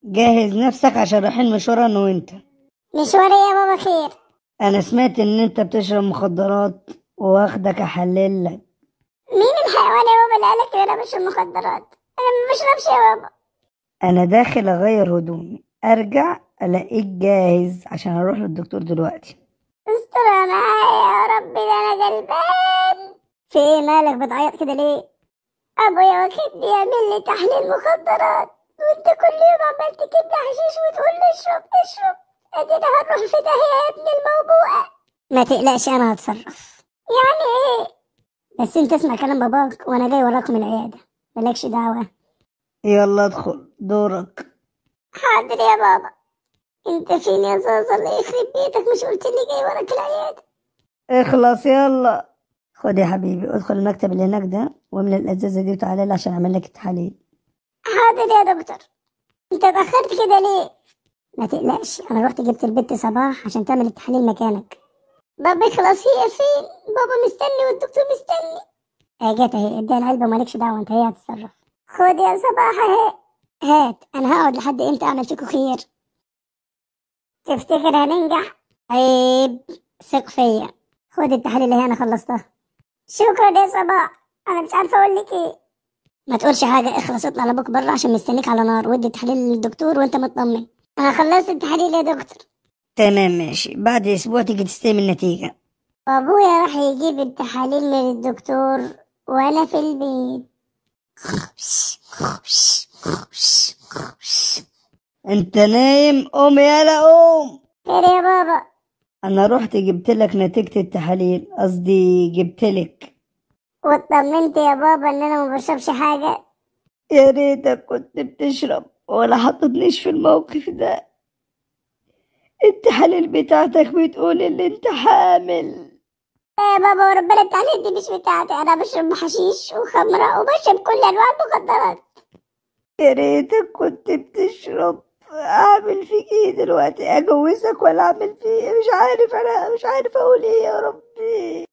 جهز نفسك عشان رايحين مشوار انا وانت. مشوار إيه يا بابا خير؟ انا سمعت ان انت بتشرب مخدرات واخدك احللك. مين الحيوان يا بابا اللي قالك ان انا بشرب مخدرات؟ انا ما بشربش يا بابا. انا داخل اغير هدومي، ارجع الاقيك جاهز عشان اروح للدكتور دلوقتي. استر معايا يا ربي، ده انا غلبان. في ايه مالك بتعيط كده ليه؟ ابويا واخدني يعمل لي تحليل مخدرات، وانت كل يوم عمال تجيب لي حشيش وتقول لي اشرب اشرب. ادينا هنروح في داهيه يا ابن الموبوءه. ما تقلقش انا هتصرف. يعني ايه؟ بس انت اسمع كلام باباك وانا جاي وراكم العياده، مالكش دعوه. يلا ادخل دورك. حاضر يا بابا. انت فين يا زازا؟ الله يخرب بيتك، مش قلت لي جاي وراك العياده؟ اخلص يلا. خد يا حبيبي، ادخل المكتب اللي هناك ده واملى الازازه دي وتعالى لي عشان اعمل لك التحاليل. حاضر يا دكتور. انت اتاخرت كده ليه؟ ما تقلقش، انا رحت جبت البت صباح عشان تعمل التحاليل مكانك. بابا خلاص، هي فين؟ بابا مستني والدكتور مستني. جت اهي، اديها العلبه ومالكش دعوه انت، هي هتتصرف. خد يا صباح اهي. هات. انا هقعد لحد امتى اعمل فيكوا خير؟ تفتكر هننجح؟ عيب. ثق فيا. خد التحاليل اللي هي انا خلصتها. شكرا يا صباح. انا مش عارفه اقول لك ايه. ما تقولش حاجه، اخلص اطلع لابوك بره عشان مستنيك على نار، ودي التحاليل للدكتور وانت مطمن. انا خلصت التحاليل يا دكتور. تمام ماشي، بعد اسبوع تيجي تستلم النتيجه. وابويا راح يجيب التحاليل من الدكتور وانا في البيت. انت نايم؟ قوم يلا قوم. خير يا بابا؟ انا رحت جبت لك نتيجه التحاليل، قصدي جبت لك. واطمنت يا بابا ان انا ما بشربش حاجه؟ يا ريتك كنت بتشرب ولا حطتنيش في الموقف ده. التحاليل بتاعتك بتقول ان انت حامل. يا بابا وربنا التحاليل دي مش بتاعتي، انا بشرب حشيش وخمره وبشرب كل انواع المخدرات. يا ريتك كنت بتشرب. اعمل فيك ايه دلوقتي؟ اجوزك ولا اعمل فيك ايه؟ مش عارف، انا مش عارف اقول ايه يا ربي.